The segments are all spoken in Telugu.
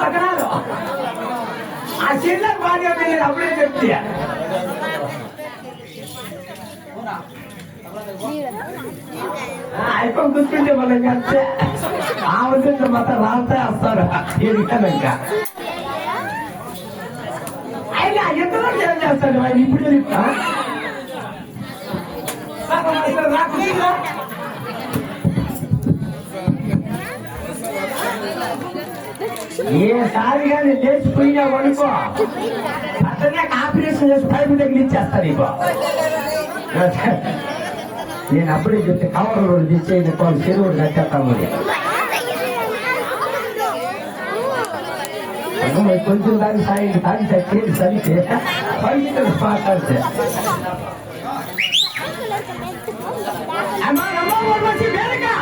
సకరాలు ఆ చిన్నకు బాగా వెళ్ళేది అప్పుడే చెప్తే అయిపోయి కూర్చుంటే మనకి అంతే ఆ ఉద్దేశం మాత్రం రాస్తే వస్తారు ఇంకా అయినా ఎంతవరకు ఏం చేస్తాడు ఆయన ఇప్పుడు చెప్తా ఏసారి కానీ లేచిపోయినా వనుకో అతనే ఆపరేషన్ చేసి పైపు తగిలిచ్చేస్తాను ఇగో నేను అప్పుడే చెప్తే కవర్ రోడ్డు తెచ్చేది వాళ్ళు చెరువు కట్టేస్తాము కొంచెం దాని సాయి తాగి చేసి సరితే పైకి మాట్లాడితే అమ్మా వచ్చి వేరుగా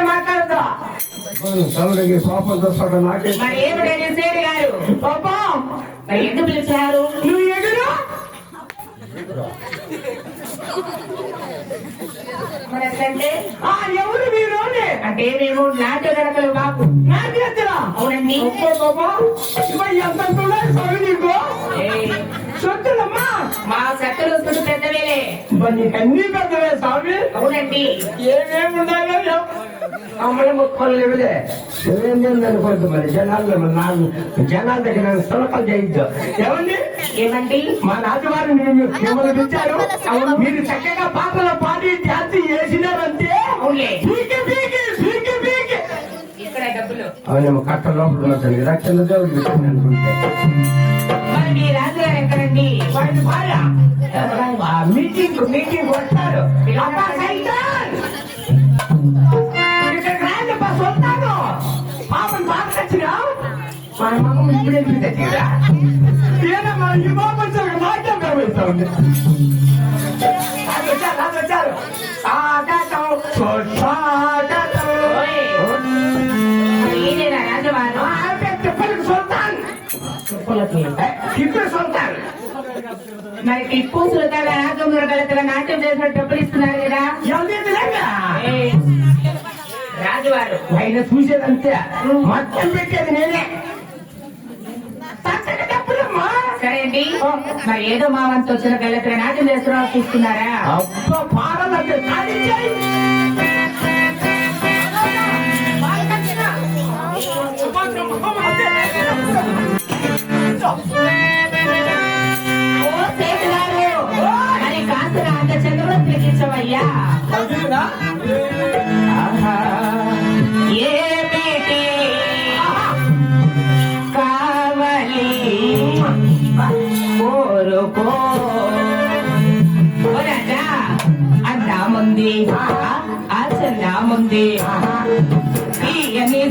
మాట్లాడుతా పాపం చూస్తాడు నాకే పాపం ఎందుకు పిలిచారు నువ్వు ఎగురు ఎవరు మీరు అంటే మేము నాట్య గడకలు మాకు నాట్యరా అవునండి ఎంత నీకు సొత్తులమ్మా మా సత్తులు సుడు పెద్దవేలే నీకు అన్ని పెద్దవే స్వామి అవునండి ఏమేమి ఉండాలి అమ్మల ముక్కలు లేవులే అనుకోవద్దు మరి జనాల దగ్గర సులభం చేయొద్దు ఏమండి ఏమండి మా నాన్నవారు మిమ్మల్ని పిలిచారు మీరు చక్కగా పాటలు పాడి డ్యాన్స్ చేసినారంటే అవునేమో కట్ట లోపల ఉన్నది రక్షణ దేవుడు అనుకుంటే ఎక్కడండి వాడిని భార్య మీటింగ్ వస్తారు వస్తాను పాపం బాగా తెచ్చినా మన మగం ఇప్పుడే తెచ్చిరా ఏదమ్మా ఈ పాపం నాట్యం ప్రవేశిస్తా ఉంది అది వచ్చారు మరి టిప్పు సుల్తాన్ రాజమురగలతగా నాట్యం చేసిన డబ్బులు ఇస్తున్నారు కదా రాజువారు ఆయన చూసేదంతే మొత్తం పెట్టేది నేనే సరే అండి మరి ఏదో మా వంతు వచ్చిన గల్లతగా నాట్యం చేస్తున్నా చూస్తున్నారా మరి కాస్త అంత చంద్రుడు పిలిపించవయ్యా కావలి కోరుకో అన్నాముంది అన్నాముంది ఇవన్నీ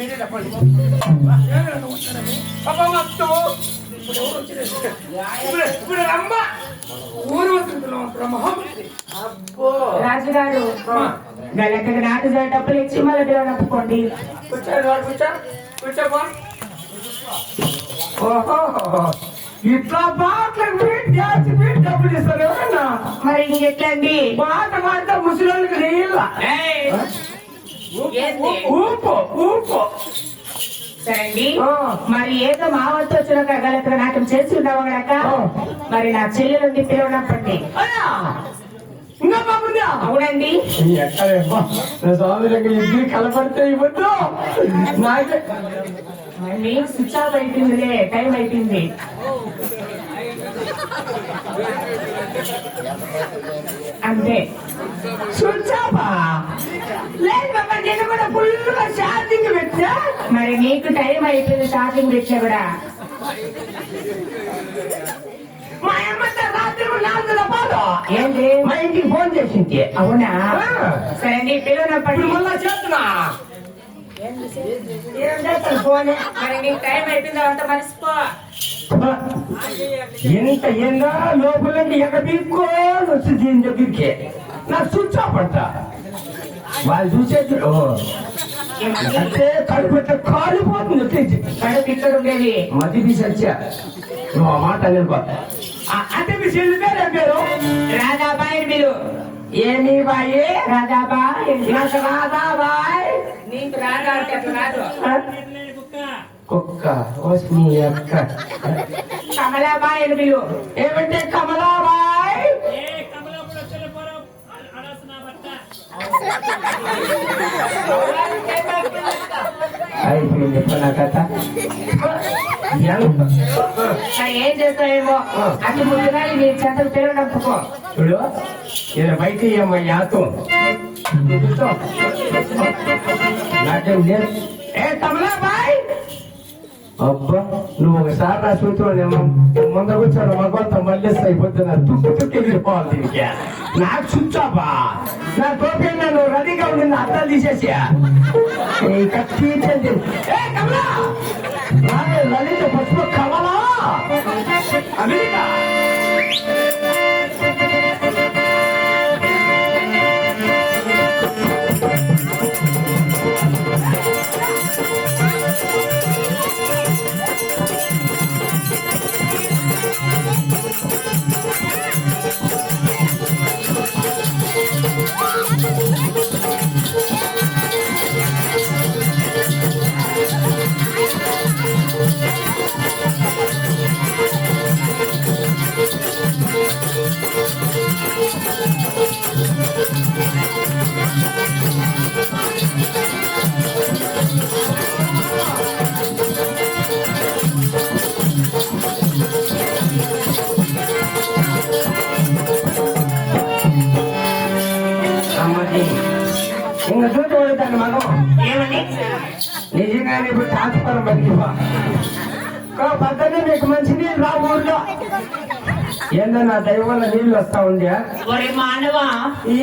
మీరే చెప్పండి. ఇప్పుడు రమ్మ ఊరు మహామంత్రి రాజుగారు గలకి నాటు డబ్బులు ఇచ్చి మళ్ళీ దేవుడు నప్పుకోండి. కూర్చోబా. ఓహో, ఇట్లా బాటలు డబ్బులు ఇస్తారు ఎవరన్నా? మరి ఇంకెట్లా అండి? బాట మాట ముసలికి నీళ్ళ ఊపు ఊపు. సరే అండి, మరి ఏదో మా వంతు వచ్చిన గలకి నాట్యం చేసి ఉన్నావు కనుక మరి నా చెల్లెలు పిలవడంపండి. ఇంకా బాగుందా? అవునండి. ఎక్కడేమ్మా స్వామి దగ్గర ఇద్దరు కలపడితే ఇవ్వద్దు. నాకే మీకు స్విచ్ ఆఫ్ అయిపోయిందిలే, టైం అయిపోయింది. అంతే. స్విచ్ ఆఫ్ లేదు బాబా, నేను కూడా ఫుల్గా ఛార్జింగ్ పెట్టా. మరి నీకు టైం అయిపోయింది ఛార్జింగ్ పెట్టా కూడా. మా అమ్మ రాత్రి 4 రూపాయలు ఏంటి మా ఇంటికి ఫోన్ చేసింది. అవునా? సరే అండి, పిలవనప్పటి మళ్ళా చేస్తున్నా. ఫోన్. మరి నీకు టైం అయిపోయింది అంత మర్చిపో. ఎంత ఏందా లోపల ఎక్కడికోని వచ్చి దీని దగ్గరికి నాకు స్విచ్ ఆఫ్ అంట. వాళ్ళు చూసేది అంటే కడుపు కాలిపోతుంది. కడుపు ఇక్కడ ఉండేది మధ్య తీసి వచ్చా. నువ్వు ఆ మాట అనుకో. అంటే మీ చెల్లి పేరు పేరు రాధాబాయి మీరు. ఏమి బాయి? రాధాబాయి. నాకు రాధాబాయ్. నీకు రాధా అంటే అట్లా రాదు. కుక్క వస్మి అక్క. కమలాబాయి మీరు. ఏమంటే కమలాబాయ్? అయిపోయింది నా కథ. ఏం చేస్తావేమో అతి ముందుగా నీ చెంతకు పిలవడంపుకో. చూడు ఇలా బయట అమ్మ యాతో నాకేం లేదు. ఏ కమలాబాయ్, అబ్బా నువ్వు ఒకసారి నా చూస్తున్నావు ముందర కూర్చోను మగవంతా మళ్ళీస్తా అయిపోతున్నా. తుక్కు తుక్కి ఎగిరిపోవాలి దీనికి. నాకు చూచాబా నా టోపీ నన్ను రెడీగా ఉండింది. అర్థాలు తీసేసి తీర్చండి. ఏ కమలా లలిత పసుపు కమలా అమెరికా. ఇంకా చూడతాను మనం ఏమండి? నిజంగానే ఇప్పుడు ట్రాన్స్ఫారం బతికిపో. పక్కనే మీకు మంచి నీళ్ళు రా ఊర్లో. ఏందన్నా దైవం వల్ల నీళ్ళు వస్తా ఉందా? మానవా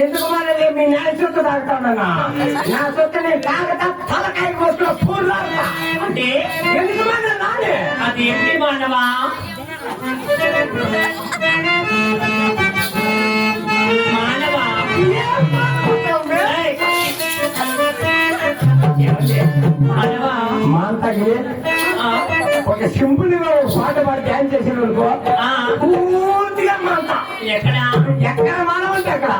ఎందుకు మనల్ని మీ నాయ చుట్టూ తాగుతాడన్నా? నా చుట్టూ నేను తాగతా తలకాయ కోసం పూర్లా అంటే ఎందుకు మన నానే అది ఏంటి మానవా? మానవా మానవా మాంతకి ఒక సింపుల్ గా పాట పాడి డ్యాన్స్ చేసిన పూర్తిగా మాంత. ఎక్కడ ఎక్కడ మానవంటే అక్కడ.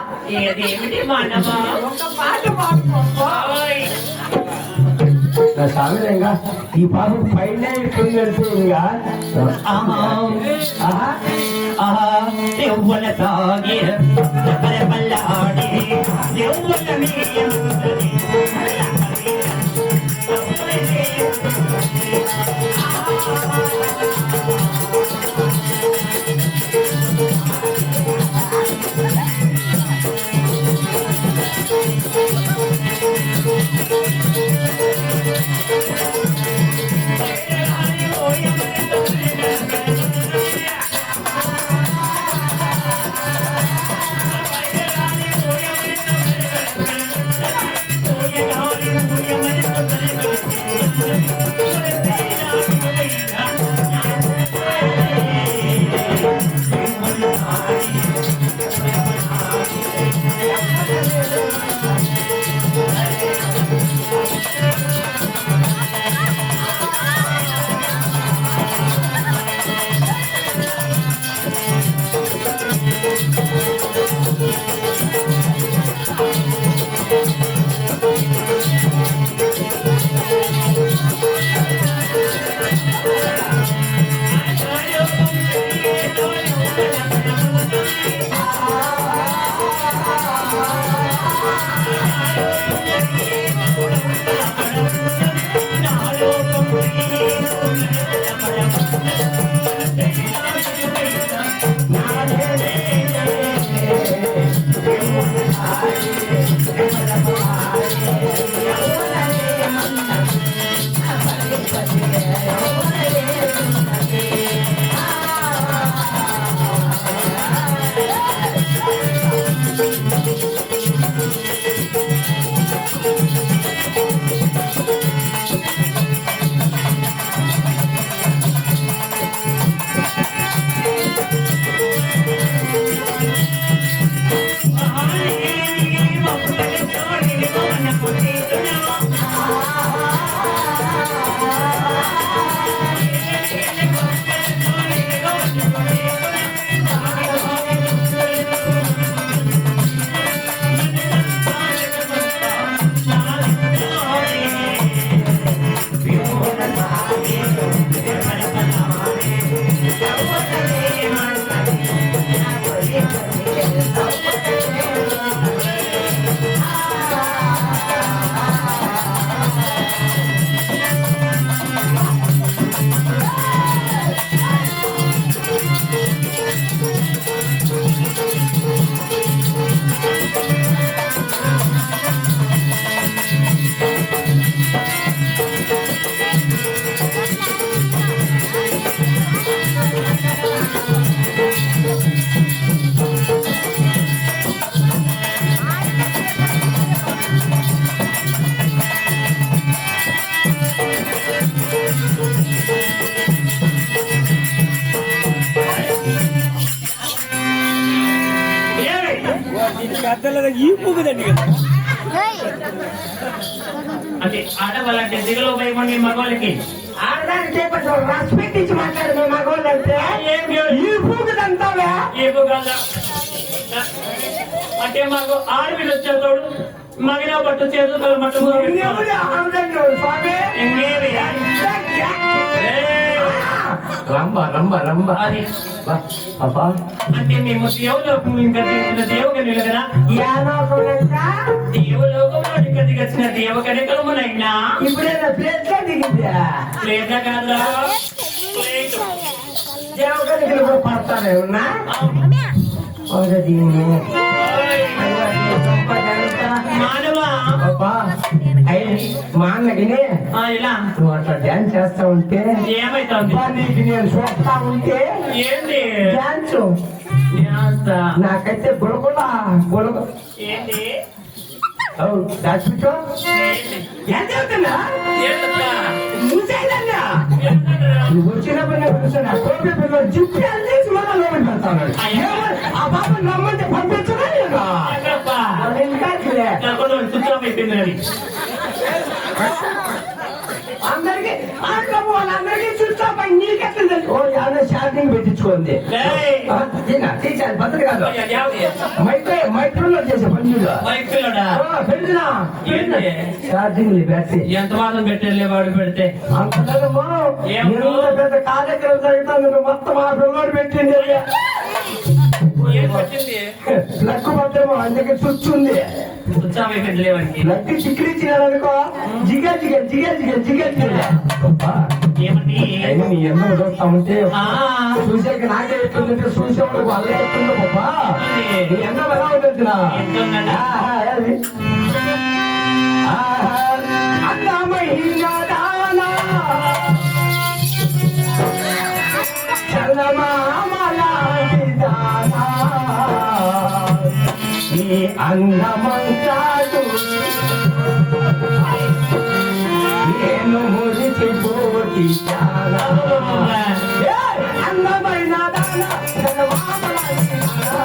ఏమిటి మానవా? ఒక పాట పాడుకోవాలి. సామెతంగా ఈ పాప పైన వెళ్తుందిగా ఎవ్వల తాగి పల్లవాడి ఎవ్వల ఈ పూకుదండి కదా అంటే ఆడవాళ్ళంటే దిగులు భయపడి మగవాళ్ళకి ఆడదానికి చేపట్టు రెస్పెక్ట్ ఇచ్చి మాట్లాడు మీ మగవాళ్ళు అంటే ఈ పూకుదంతావే ఏదో కాదా అంటే మాకు ఆడపిల్ల వచ్చేతోడు మగిన పట్టు చేతులు మట్టు ఎవరు ఆడదండు స్వామి రంబ రంబ రంబ అది అబ్బా అంటే మేము దేవులోకం ఇంకా దేవుని కదా దేవులోకంలో ఇంకా దిగచ్చిన దేవకనికలమునైనా ఇప్పుడేనా ప్లేట్ లో దిగిందా లేదా కాదా దేవకనికలు కూడా పడతానే ఉన్నా మానవా అబ్బా మా అన్నకినే ఇలా నువ్వు అట్లా డాన్స్ చేస్తా ఉంటే ఏమైతుంది అబ్బా, నీకు నేను చూస్తా ఉంటే ఏంది డాన్స్ ధ్యాస. నాకైతే గులగుల గులగు ఏంది దాచిపెట్టు ఏంది? ఎంత అవుతున్నా ఏందక్కా? మూసేదన్నా ఏందక్కా? నువ్వు వచ్చినప్పుడు నేను పిలుస్తున్నా కోపి పిల్లలు జిప్పు చేసి మళ్ళీ లోపలికి పెడతాను ఆ బాబు నమ్మంటే పంపించగా నేను ఎక్కడప్పా? ఇంకా చూడే. ఎక్కడో చుట్టమైపోయింది అది. అందరికి వాళ్ళందరికీ చూస్తాపై నీకెట్లా తెలుసు ఓ యాదో షార్టింగ్ పెట్టించుకోండి ఏయ్! తీసేది పద్ధతి కాదు అయ్యా, యావది? మైక్రోలో చేసే పనులు మైక్లోడా? పెడుతున్నా ఏంది? ఛార్జింగ్ పెట్టి ఎంత మాత్రం పెట్టేలే వాడు పెడితే అంతేమో ఏమో? పెద్ద కార్యక్రమం జరుగుతుంది మొత్తం ఆ పిల్లలు పెట్టింది ఏం పట్టింది లక్కు పట్టేమో అందుకే చుచ్చుంది చుట్టమైపోయింది లేవాడికి. లక్కి చిక్కిరిచ్చినాడు అనుకో జిగా జిగా జిగా జిగా జిగా జిగా ఏమని అయినా నీ ఎన్నో చూస్తా ఉంటే ఆ, చూసాక నాకే ఎట్లుందంటే చూసేవాళ్ళకి వాళ్ళే ఎట్లుందో గొప్ప నీ ఎన్నో ఎలా ఉంటుంది ఎంతుందండి? అందమైన దానా చందమామలాంటి దానా ఈ అందమంతాడు నేను మురిసిపోతి చాలా అందమైన దాన చందమామలాంటి దానా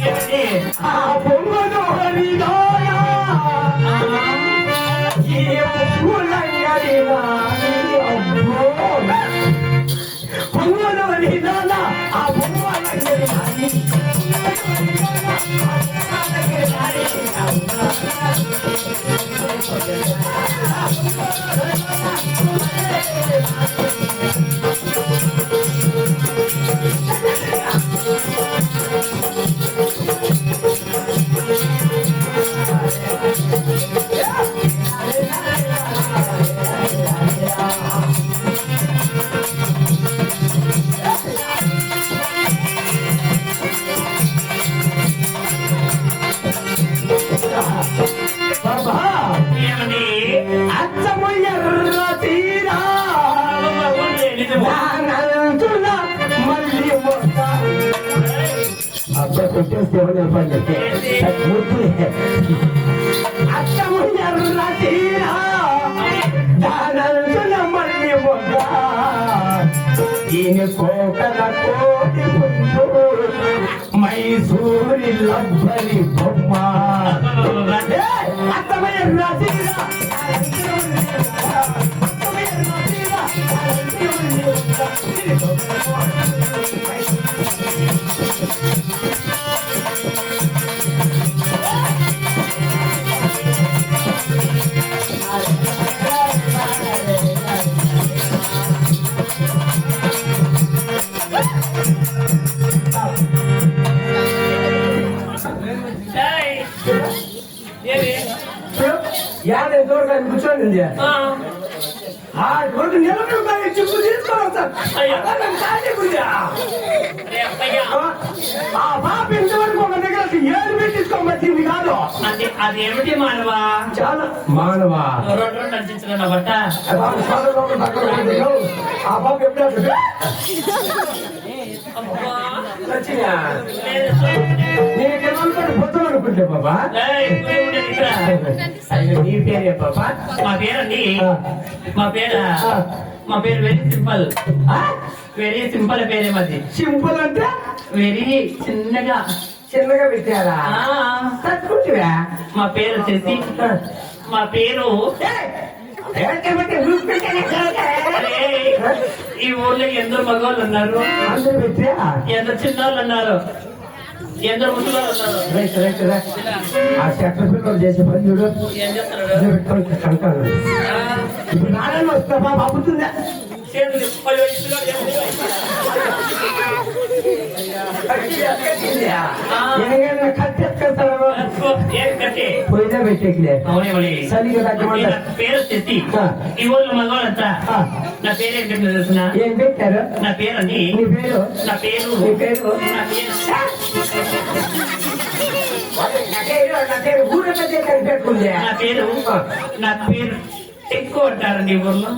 ఏమిటి? ఆ బొమ్మను హరిదాయా ఈ పువ్వులంగడి వాణి అబ్బో బొమ్మను హరిదానా ఆ బొమ్మలంగడి వాణి బాబా ఏమని? అచ్చము ఎర్ర తీరా నిజమా? నానంతున మళ్ళీ మొత్త అబ్బా కొట్టేస్తే ఎవరు చెప్పండి అచ్చము ఎర్ర తీరా నానంతున మళ్ళీ మొత్త ఈయన కోకల కోటి ముందు మైసూరి లబ్బరి బొమ్మ అత్తమయ్య రాజీరా కూర్చోండి ఆ, ఆ కొడుకు నిలబడి చెప్పు తీసుకోవాలి సార్. అయ్యా. అలా కాదే గురిజా. అరే అప్పయ్యా, ఆ పాప ఇంతవరకు ఒక దగ్గర ఏడు పెట్టించుకోమచ్చింది కాదు. అదేమిటి మానవా? చాలా మానవా రెండు అందించిన బట్ట ఆ పాప ఎప్పుడు అబ్బా, వచ్చినా లేదు స్వామి. నేను పొద్దు అనుకుంటే బాబా. ఏయ్, ఇప్పుడే ఉండేది ఇక్కడ. అయ్యో నీ పేరే బాబా. మా పేరండి, ఆ. మా పేరు వెరీ సింపుల్. ఆ? వెరీ సింపుల్ పేరే మాది. సింపుల్ అంటే వెరీ చిన్నగా. చిన్నగా పెట్టారా? ఆ, తట్టుకుంటువా? మా పేరు వచ్చేసి మా పేరు అరే, ఈ ఊర్లో ఎందరు మగవాళ్ళు ఉన్నారు, అందరూ పెట్టా. ఎందరు చిన్నవాళ్ళు ఉన్నారు, ఎందరు ముసలివాళ్ళు ఉన్నారు. Right right right. ఆ చెట్ల పిల్లలు చేసే పని చూడు. ఏం చేస్తున్నారు? ఇదే పెట్టుకొని కంటాను. ఇప్పుడు నారాయణ వస్తా బాబు అబ్బుతుందా? చేతులు అయ్యో, ఇస్తున్నారు, చేతులు. ఏదైనా కత్తి ఎత్తుకెళ్తారు. అబ్బో, ఏం కట్టే? పోయినా పెట్టేకిలే. అవునే మరి. చలిగా తగ్గమంట. నా పేరు వచ్చేసి ఆ. ఈ ఊర్లో మగవాళ్ళంతా ఆ. నా పేరు ఏం పెట్టిన తెలుసిన? ఏం పెట్టారు? నా పేరండి, నీ పేరు? నా పేరు నీ పేరు? నా పేరు నా పేరు ఊరంతా చేశారు పెట్టుకుందే. నా పేరు ఎక్కువ అంటారండి ఈ ఊర్లో.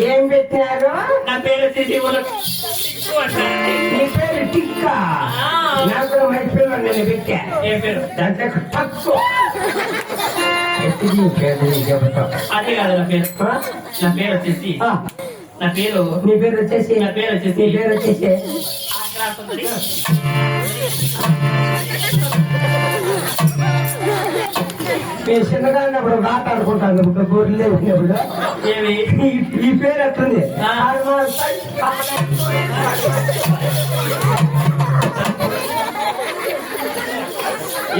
ఏం పెట్టారు? నా పేరు వచ్చేసి ఊర్లో ఎక్కువ అంటారండి. నీ పేరు టిక్కా. ఆ. నాకు కూడా మంచి పేరు నేను పెట్టా. ఏ పేరు? దాంట్లో తక్కువ నీ పేరు నీకు చెబుతా. అదే కాదు నా పేరు. ఆ? నా పేరు వచ్చేసి ఆ. నా పేరు నీ పేరు వచ్చేసి నా పేరు వచ్చేసి నీ పేరు వచ్చేసి ఆగ్రాసుందరి. నేను చిన్నగా ఉన్నప్పుడు రాట ఆడుకుంటాను. ఇప్పుడు గోర్లే ఉన్నప్పుడు ఏమి? ఈ పేరు ఎట్టుంది? ఆ.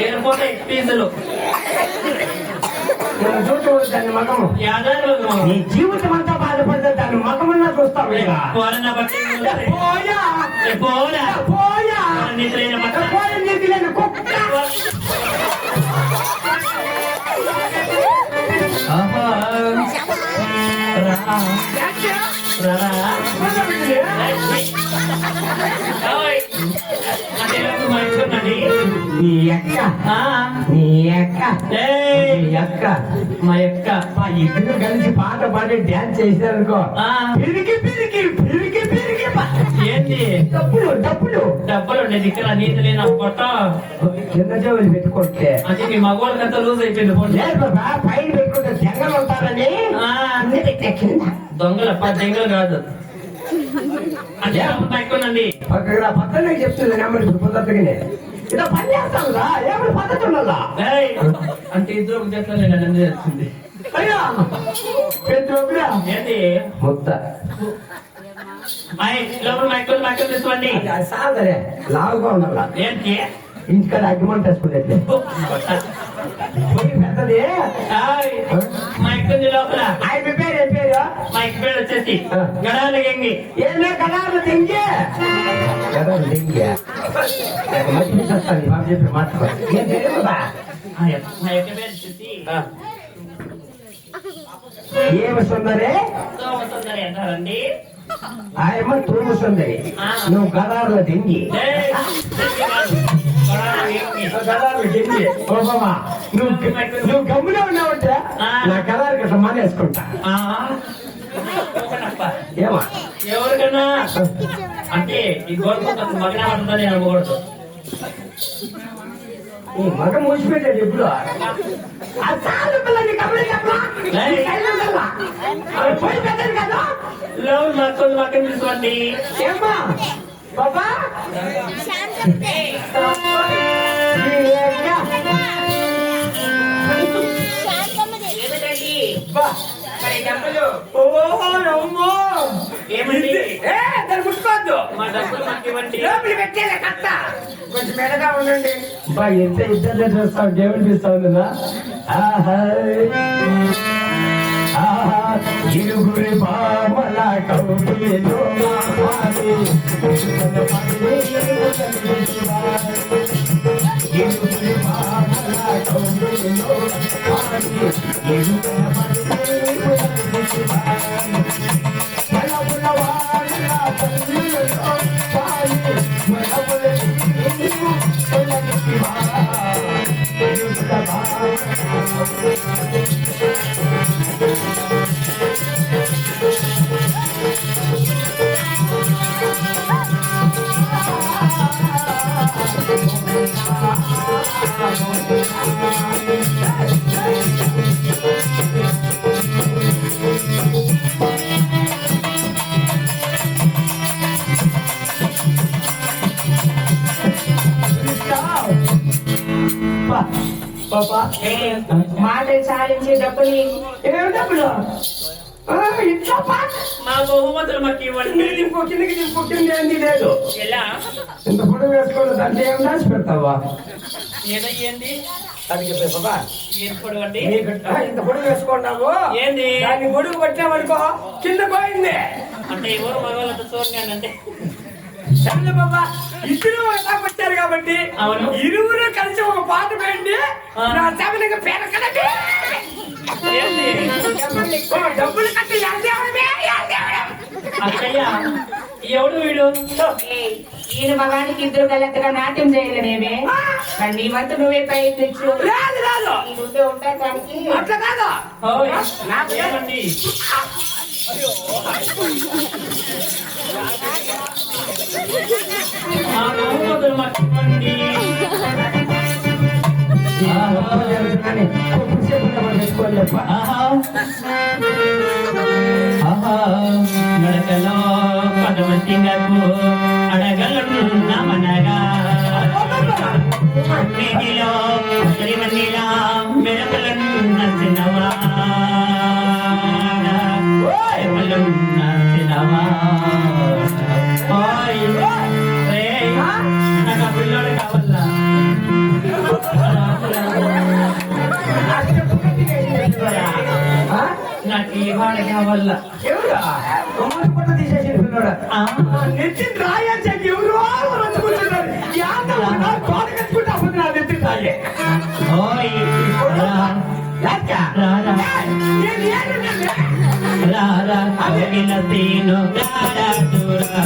ఏరిపోతే ఫీజులు నేను చూడకూడదు దాని మగము. యాదాద్రి నీ జీవితం అంతా బాధపడితే దాని మగమున్నా చూస్తావు ఇక. పోరన్న బట్టి పోయా పోరా పోయా నిద్రైన బట్ట పోయా నీకు లేని కుక్క. ఆహా. రా. రా. ఓయ్. అదేలకు మా ఇంట్లో ఉన్నది. నీ అక్క ఆ. నీ అక్క ఏయ్. నీ అక్క మా యొక్క మా ఇద్దరు కలిసి పాట పాడి డ్యాన్స్ చేశారనుకో. ఆ. పిరికి పిరికి పిరికి పిరికి ఏంటి డబ్బులు డబ్బులు డబ్బులు ఉండేది ఇక్కడ నీతి లేని పొట్ట. కింద చెవులు పెట్టుకుంటే అంటే మీ మగవాళ్ళకంతా లూజ్ అయిపోయింది ఫోన్. లేదు బాబా పైన పెట్టుకుంటే జంగలు ఉంటారని ఆ. కింద పెట్టా కింద. దొంగల దొంగలు కాదు అంటే పైకోనండి. పక్కనే చెప్తుంది నెమ్మది పద్ధతిగానే ఇలా పని చేస్తాను రా. ఏమైనా పద్ధతి ఉండాలా? అంటే ఇద్దరు చేస్తాను నన్ను చేస్తుంది. అయ్యా పెద్దోగురా ఏంటి ముద్ద లోపల మైకులు తీసుకోండి. అది సాదరే లావుగా ఉండాలా. ఏంటి ఇంటికాడ అగ్గిమంట వేసుకునేట్లే పెద్దది. మైకుంది లోపల. ఆయన పేరు ఏం పేరు? మైక్ పేరు వచ్చేసి గడాల గంగి. ఏమే కడారు తెంగి కడారు తెంగి మంచి వస్తాను బాబు చెప్పి మాట్లాడుకో. ఏం పేరు బాబా? మా యొక్క పేరు వచ్చేసి ఏమి సుందరే? సోమసుందరి అంటారండి. ఆయమ్మ తూము సుందరి. నువ్వు గడారులో తెంగి గడారులో తెంగి. ఓ బాబా నువ్వు గమ్మునే ఉన్నావంటే నా గడారు గట్ల మానేసుకుంటా. ఏమా ఎవరికన్నా అంటే ఈ గోల్కొండ మగన పడుతుందని అనుకోకూడదు. ఈ మగ మూసిపెట్టాడు ఎప్పుడు పోయి పెట్టాడు కదా. లోపల మక్కలు మక్కలు తీసుకోండి. ఏమ్మా బాబా ఏమండి దాన్ని ముట్టుకోవద్దు. మా డబ్బులు మాకు ఇవ్వండి. లోపలి పెట్టేలే కట్ట. కొంచెం మెడగా ఉండండి. బా ఎంత ఇద్దరు చూస్తావు దేవుడు చూస్తావు కదా. ఇరుగురి బామల కౌటిలో ఇరుగురి బామల కౌటి పాపా మాట చాలించే డబ్బులు ఏమి డబ్బులు ఇంట్లో మా బహుమతులు మాకు ఇవ్వండి. కిందకి దింపు ఏంది లేదు ఎలా ఇంత పొడి వేసుకోవాలి దాంట్లో ఏం దాచి పెడతావా ఏదయ్యింది అది చెప్పే బాబా ఏం పొడవండి ఇంత పొడి వేసుకున్నావు ఏంది దాన్ని పొడుగు పట్టామనుకో కింద పోయింది అంటే ఎవరు మగవాళ్ళతో చూడండి. సరే బాబా ఇద్దరు వచ్చారు కాబట్టి అవును. ఇరువురు కలిసి ఒక పాట పెట్టి నా చెమలికి పెరకడమే ఏంది డబ్బులు కట్టి అక్కయ్య ఎవడు వీడు ఈయన మగానికి ఇద్దరు కలెక్టర్గా నాట్యం చేయలేనేమే కానీ నీ వంతు నువ్వే ప్రయత్నించు లేదు లేదు ఈ ముందే ఉండటానికి అట్లా కాదు ఓయ్, నాకు ఏమండి మా బహుమతులు మాకు ఇవ్వండి. నడకలో పదవతింగకు అడగలున్నామనగా వీధిలో శ్రీమణిలా మెరకలున్న చిన్నవా మెరకలున్న చిన్నవా నాకు ఆ పిల్లోడు కావాలా నాకు ఈ వాడు కావాలా తీసేసి నెత్తి రాయని చెప్పి ఎవరు రచ్చుకుంటున్నారు కోట కట్టుకుంటే అప్పుడు నా నెత్తి రాయే ఓయ్ రారా కోకిల తీను రారా దూరా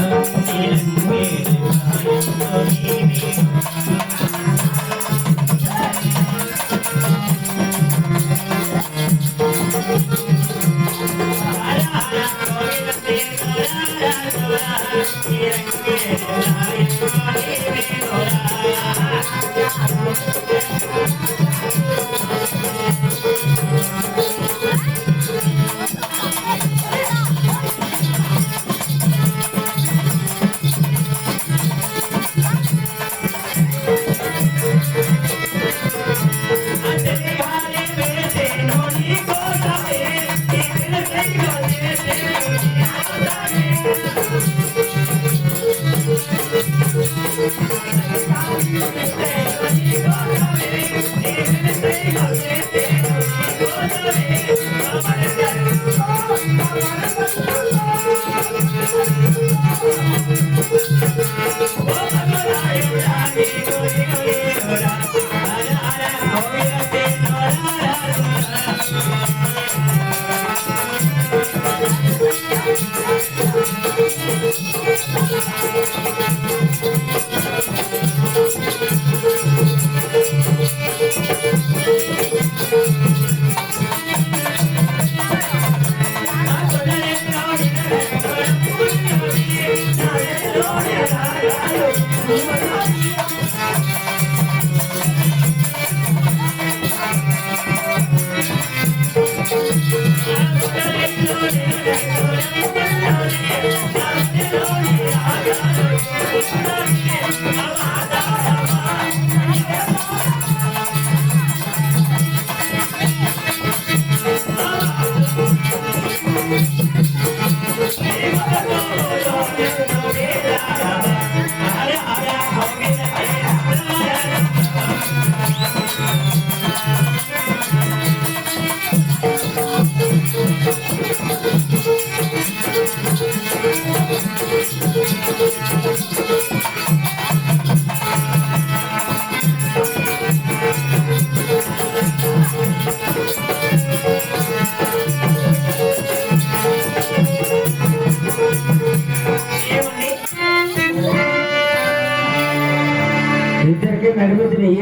Thank you.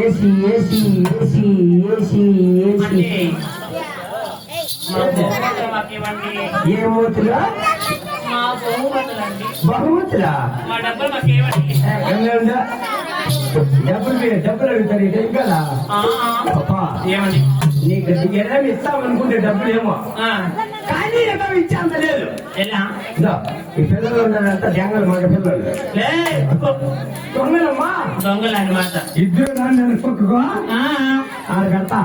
AC AC AC AC AC అంటే మా బహుమతులు మాకేమండి? ఏ మూతులా మా బహుమతులండి. బహుమతులా మా డబ్బులు మాకేమండి? డబ్బులు అడుగుతారు ఇక ఇంకా ఆ, ఏమండి? నీకు ఎలా ఇస్తామనుకుంటే డబ్బులు ఏమో ఆ, కానీ ఎలా ఇచ్చేంత లేదు. ఎలా? ఇదో, ఈ పిల్లలు ఉన్నారంతా జంగలు మగ పిల్లలు లే, దొంగలమ్మా దొంగలు అన్నమాట. ఇద్దరు నన్ను కొట్టుకో ఆ, ఆడగడతా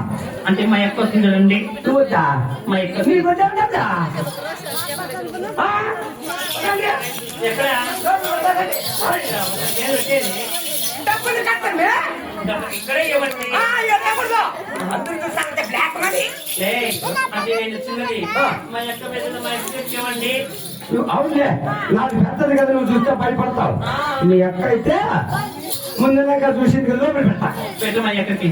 అంటే మా యొక్క వచ్చిందండి. చూద్దా మా యొక్క నీకు కదా ఎక్కడ డబ్బులు కట్టండి ఇక్కడే ఇవ్వండి. బ్లాక్ మనీ లే, అంటే నేను చిన్నది మా యొక్క పెద్దది మా యొక్క ఇవ్వండి. అవునులే నాకు పెద్దది కదా నువ్వు చూస్తే భయపడతావు నీ అక్క అయితే ముందుగా చూసింది కదా లోపల పెట్టా పెట్టు మా యొక్కకి.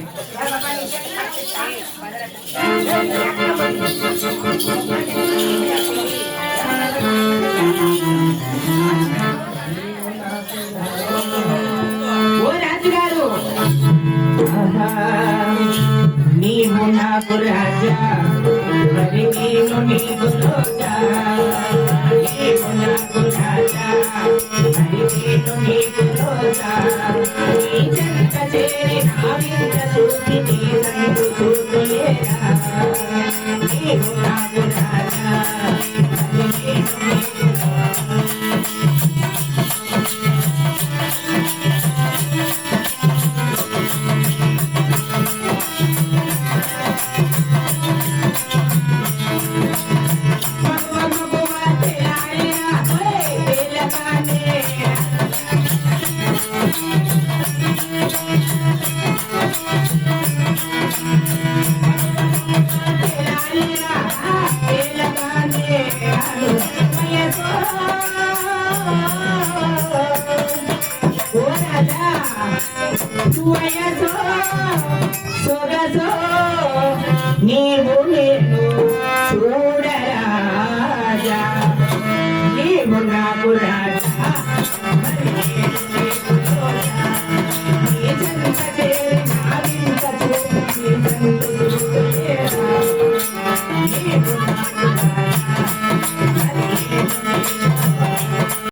ఓ రాజుగారు నీవు నాకు రాజా మరి నేను నీకు రోజా నీవు నాకు రాజా మరి నేను నీకు రోజా నీ చెంత చేరి నా వింత చూసి నీ సంగు చూడలేరా నీవు నాకు రాజా మరి నేను నీకు నీవు నేను చూడరాజా నీవు నాకు రాజా మరి